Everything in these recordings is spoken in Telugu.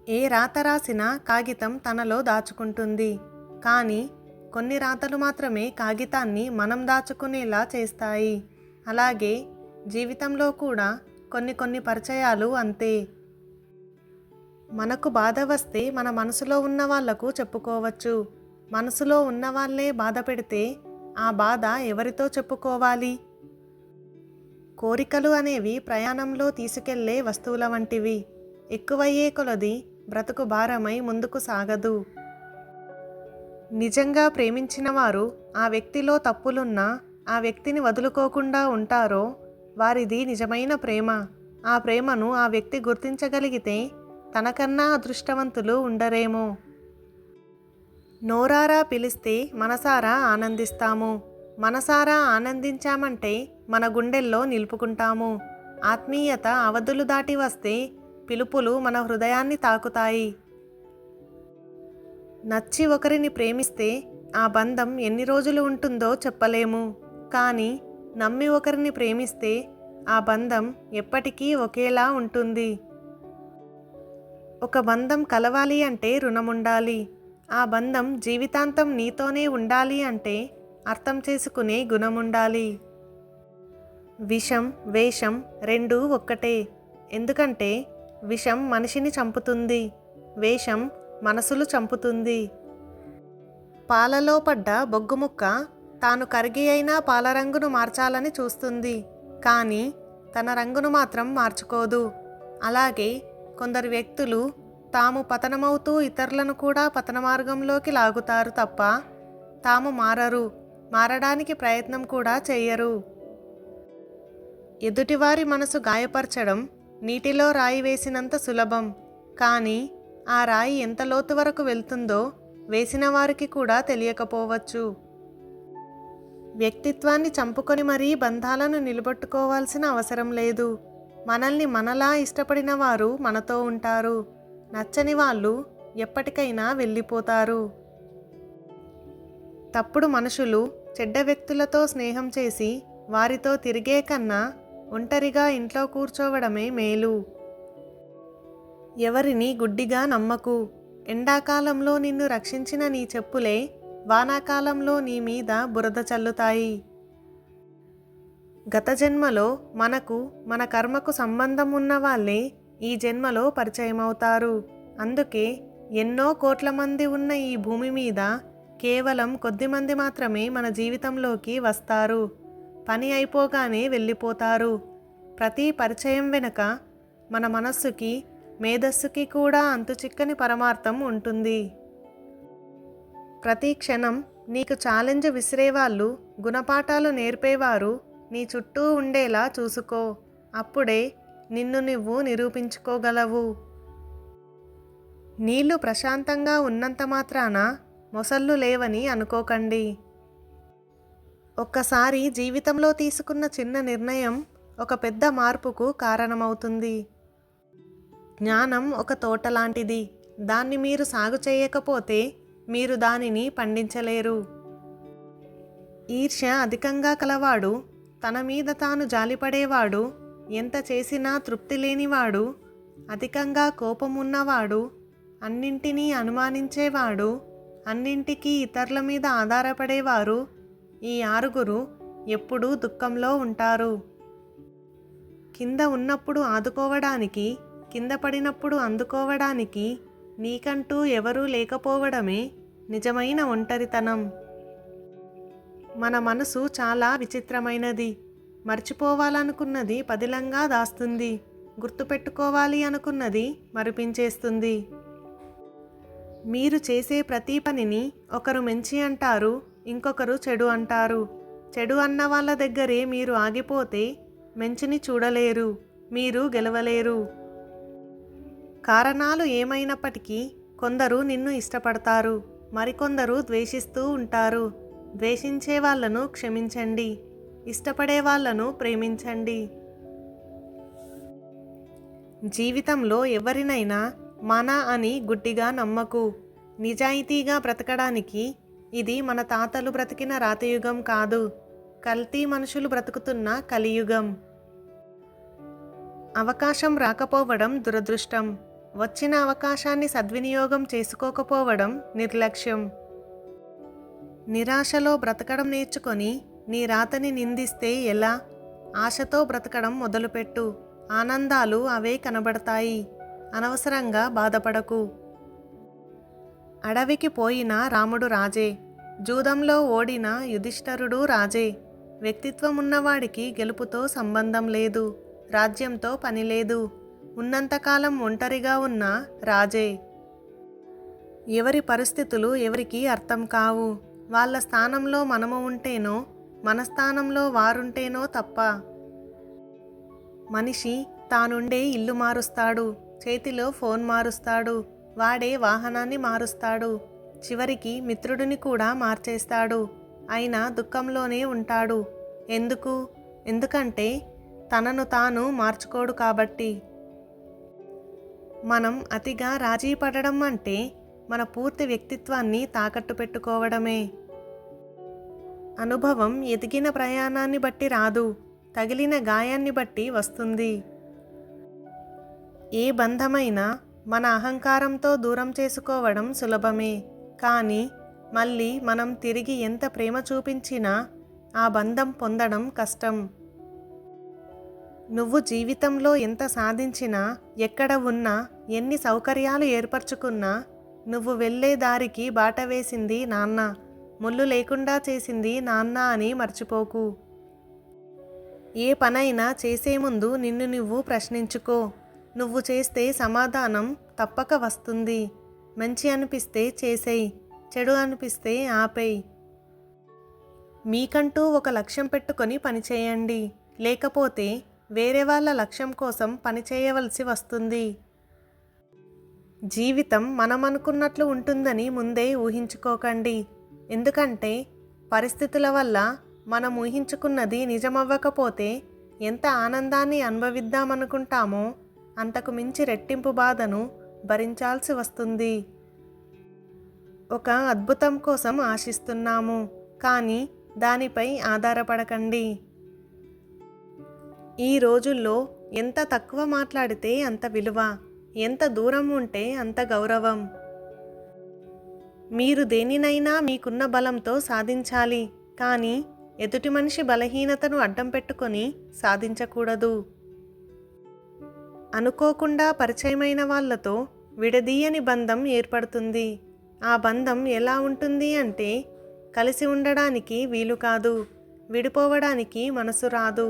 ఏ రాత రాసినా కాగితం తనలో దాచుకుంటుంది. కానీ కొన్ని రాతలు మాత్రమే కాగితాన్ని మనం దాచుకునేలా చేస్తాయి. అలాగే జీవితంలో కూడా కొన్ని కొన్ని పరిచయాలు అంతే. మనకు బాధ వస్తే మన మనసులో ఉన్న వాళ్లకు చెప్పుకోవచ్చు. మనసులో ఉన్నవాళ్లే బాధ పెడితే ఆ బాధ ఎవరితో చెప్పుకోవాలి? కోరికలు అనేవి ప్రయాణంలో తీసుకెళ్లే వస్తువుల వంటివి. ఎక్కువయ్యే కొలది బ్రతుకు భారమై ముందుకు సాగదు. నిజంగా ప్రేమించిన వారు ఆ వ్యక్తిలో తప్పులున్నా ఆ వ్యక్తిని వదులుకోకుండా ఉంటారో వారిది నిజమైన ప్రేమ. ఆ ప్రేమను ఆ వ్యక్తి గుర్తించగలిగితే తనకన్నా అదృష్టవంతులు ఉండరేమో. నోరారా పిలిస్తే మనసారా ఆనందిస్తాము. మనసారా ఆనందించామంటే మన గుండెల్లో నిలుపుకుంటాము. ఆత్మీయత అవధులు దాటి వస్తే పిలుపులు మన హృదయాన్ని తాకుతాయి. నచ్చి ఒకరిని ప్రేమిస్తే ఆ బంధం ఎన్ని రోజులు ఉంటుందో చెప్పలేము. కానీ నమ్మి ఒకరిని ప్రేమిస్తే ఆ బంధం ఎప్పటికీ ఒకేలా ఉంటుంది. ఒక బంధం కలవాలి అంటే రుణముండాలి. ఆ బంధం జీవితాంతం నీతోనే ఉండాలి అంటే అర్థం చేసుకునే గుణముండాలి. విషం, వేషం రెండూ ఒక్కటే. ఎందుకంటే విషం మనిషిని చంపుతుంది, వేషం మనసులు చంపుతుంది. పాలలో పడ్డ బొగ్గుముక్క తాను కరిగి అయినా పాల రంగును మార్చాలని చూస్తుంది, కానీ తన రంగును మాత్రం మార్చుకోదు. అలాగే కొందరు వ్యక్తులు తాము పతనమవుతూ ఇతరులను కూడా పతన మార్గంలోకి లాగుతారు తప్ప తాము మారరు, మారడానికి ప్రయత్నం కూడా చేయరు. ఎదుటివారి మనసు గాయపరచడం నీటిలో రాయి వేసినంత సులభం. కానీ ఆ రాయి ఎంత లోతు వరకు వెళ్తుందో వేసిన వారికి కూడా తెలియకపోవచ్చు. వ్యక్తిత్వాన్ని చంపుకొని మరీ బంధాలను నిలబెట్టుకోవాల్సిన అవసరం లేదు. మనల్ని మనలా ఇష్టపడిన వారు మనతో ఉంటారు. నచ్చని వాళ్ళు ఎప్పటికైనా వెళ్ళిపోతారు. తప్పుడు మనుషులు, చెడ్డ వ్యక్తులతో స్నేహం చేసి వారితో తిరిగే కన్నా ఒంటరిగా ఇంట్లో కూర్చోవడమే మేలు. ఎవరిని గుడ్డిగా నమ్మకు. ఎండాకాలంలో నిన్ను రక్షించిన నీ చెప్పులే వానాకాలంలో నీ మీద బురద చల్లుతాయి. గత జన్మలో మనకు మన కర్మకు సంబంధం ఉన్న వాళ్ళే ఈ జన్మలో పరిచయమవుతారు. అందుకే ఎన్నో కోట్ల మంది ఉన్న ఈ భూమి మీద కేవలం కొద్దిమంది మాత్రమే మన జీవితంలోకి వస్తారు. పని అయిపోగానే వెళ్ళిపోతారు. ప్రతి పరిచయం వెనుక మన మనస్సుకి, మేధస్సుకి కూడా అంతుచిక్కని పరమార్థం ఉంటుంది. ప్రతి క్షణం నీకు ఛాలెంజ్ విసిరేవాళ్ళు, గుణపాఠాలు నేర్పేవారు నీ చుట్టూ ఉండేలా చూసుకో. అప్పుడే నిన్ను నువ్వు నిరూపించుకోగలవు. నీళ్లు ప్రశాంతంగా ఉన్నంత మాత్రాన మొసళ్ళు లేవని అనుకోకండి. ఒక్కసారి జీవితంలో తీసుకున్న చిన్న నిర్ణయం ఒక పెద్ద మార్పుకు కారణమవుతుంది. జ్ఞానం ఒక తోట లాంటిది. దాన్ని మీరు సాగు చేయకపోతే మీరు దానిని పండించలేరు. ఈర్ష్య అధికంగా కలవాడు, తన మీద తాను జాలిపడేవాడు, ఎంత చేసినా తృప్తి లేనివాడు, అధికంగా కోపం ఉన్నవాడు, అన్నింటినీ అనుమానించేవాడు, అన్నింటికీ ఇతరుల మీద ఆధారపడేవారు, ఈ ఆరుగురు ఎప్పుడూ దుఃఖంలో ఉంటారు. కింద ఉన్నప్పుడు ఆదుకోవడానికి, కింద పడినప్పుడు అందుకోవడానికి నీకంటూ ఎవరూ లేకపోవడమే నిజమైన ఒంటరితనం. మన మనసు చాలా విచిత్రమైనది. మర్చిపోవాలనుకున్నది పదిలంగా దాస్తుంది, గుర్తుపెట్టుకోవాలి అనుకున్నది మరిపించేస్తుంది. మీరు చేసే ప్రతి పనిని ఒకరు మంచి అంటారు, ఇంకొకరు చెడు అంటారు. చెడు అన్న వాళ్ళ దగ్గరే మీరు ఆగిపోతే మంచిని చూడలేరు, మీరు గెలవలేరు. కారణాలు ఏమైనప్పటికీ కొందరు నిన్ను ఇష్టపడతారు, మరికొందరు ద్వేషిస్తూ ఉంటారు. ద్వేషించే వాళ్ళను క్షమించండి, ఇష్టపడే వాళ్ళను ప్రేమించండి. జీవితంలో ఎవరినైనా మన అని గుడ్డిగా నమ్మకు. నిజాయితీగా బ్రతకడానికి ఇది మన తాతలు బ్రతికిన రాతయుగం కాదు, కల్తీ మనుషులు బ్రతుకుతున్న కలియుగం. అవకాశం రాకపోవడం దురదృష్టం, వచ్చిన అవకాశాన్ని సద్వినియోగం చేసుకోకపోవడం నిర్లక్ష్యం. నిరాశలో బ్రతకడం నేర్చుకొని నీ రాతని నిందిస్తే ఎలా? ఆశతో బ్రతకడం మొదలుపెట్టు. ఆనందాలు అవే కనబడతాయి. అనవసరంగా బాధపడకు. అడవికి పోయిన రాముడు రాజే, జూదంలో ఓడిన యుధిష్ఠరుడు రాజే. వ్యక్తిత్వం ఉన్నవాడికి గెలుపుతో సంబంధం లేదు, రాజ్యంతో పని లేదు. ఉన్నంతకాలం ఒంటరిగా ఉన్న రాజే. ఎవరి పరిస్థితులు ఎవరికి అర్థం కావు. వాళ్ళ స్థానంలో మనము ఉంటేనో, మన స్థానంలో వారుంటేనో తప్ప. మనిషి తానుండే ఇల్లు మారుస్తాడు, చేతిలో ఫోన్ మారుస్తాడు, వాడే వాహనాన్ని మారుస్తాడు, చివరికి మిత్రుడిని కూడా మార్చేస్తాడు. అయినా దుఃఖంలోనే ఉంటాడు. ఎందుకంటే తనను తాను మార్చుకోడు కాబట్టి. మనం అతిగా రాజీ పడడం అంటే మన పూర్తి వ్యక్తిత్వాన్ని తాకట్టు పెట్టుకోవడమే. అనుభవం ఎదిగిన ప్రయాణాన్ని బట్టి రాదు, తగిలిన గాయాన్ని బట్టి వస్తుంది. ఏ బంధమైనా మన అహంకారంతో దూరం చేసుకోవడం సులభమే, కానీ మళ్ళీ మనం తిరిగి ఎంత ప్రేమ చూపించినా ఆ బంధం పొందడం కష్టం. నువ్వు జీవితంలో ఎంత సాధించినా, ఎక్కడ ఉన్నా, ఎన్ని సౌకర్యాలు ఏర్పరచుకున్నా, నువ్వు వెళ్ళే దారికి బాట వేసింది నాన్న, ముళ్ళు లేకుండా చేసింది నాన్న అని మర్చిపోకు. ఏ పనైనా చేసే ముందు నిన్ను నువ్వు ప్రశ్నించుకో. నువ్వు చేస్తే సమాధానం తప్పక వస్తుంది. మంచి అనిపిస్తే చేసేయి, చెడు అనిపిస్తే ఆపేయి. మీకంటూ ఒక లక్ష్యం పెట్టుకొని పనిచేయండి, లేకపోతే వేరే వాళ్ళ లక్ష్యం కోసం పనిచేయవలసి వస్తుంది. జీవితం మనం అనుకున్నట్లు ఉంటుందని ముందే ఊహించుకోకండి. ఎందుకంటే పరిస్థితుల వల్ల మనం ఊహించుకున్నది నిజమవ్వకపోతే ఎంత ఆనందాన్ని అనుభవిద్దామనుకుంటామో అంతకు మించి రెట్టింపు బాధను భరించాల్సి వస్తుంది. ఒక అద్భుతం కోసం ఆశిస్తున్నాము, కానీ దానిపై ఆధారపడకండి. ఈ రోజుల్లో ఎంత తక్కువ మాట్లాడితే అంత విలువ, ఎంత దూరం ఉంటే అంత గౌరవం. మీరు దేనినైనా మీకున్న బలంతో సాధించాలి, కానీ ఎదుటి మనిషి బలహీనతను అడ్డం పెట్టుకొని సాధించకూడదు. అనుకోకుండా పరిచయమైన వాళ్ళతో విడదీయని బంధం ఏర్పడుతుంది. ఆ బంధం ఎలా ఉంటుంది అంటే కలిసి ఉండడానికి వీలు కాదు, విడిపోవడానికి మనసు రాదు.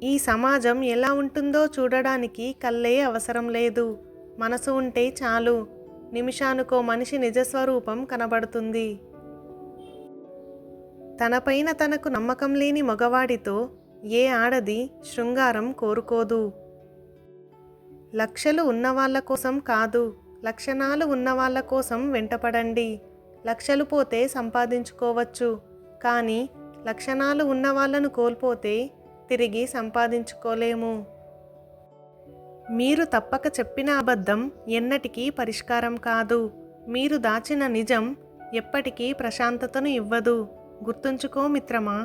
ఈ సమాజం ఎలా ఉంటుందో చూడడానికి కళ్ళే అవసరం లేదు, మనసు ఉంటే చాలు. నిమిషానికో మనిషి నిజస్వరూపం కనబడుతుంది. తనపైన తనకు నమ్మకం లేని మగవాడితో ఏ ఆడది శృంగారం కోరుకోదు. లక్షలు ఉన్నవాళ్ళ కోసం కాదు, లక్షణాలు ఉన్నవాళ్ళ కోసం వెంటపడండి. లక్షలు పోతే సంపాదించుకోవచ్చు, కానీ లక్షణాలు ఉన్నవాళ్ళను కోల్పోతే తిరిగి సంపాదించుకోలేము. మీరు తప్పక చెప్పిన అబద్ధం ఎన్నటికీ పరిష్కారం కాదు. మీరు దాచిన నిజం ఎప్పటికీ ప్రశాంతతను ఇవ్వదు. గుర్తుంచుకో మిత్రమా.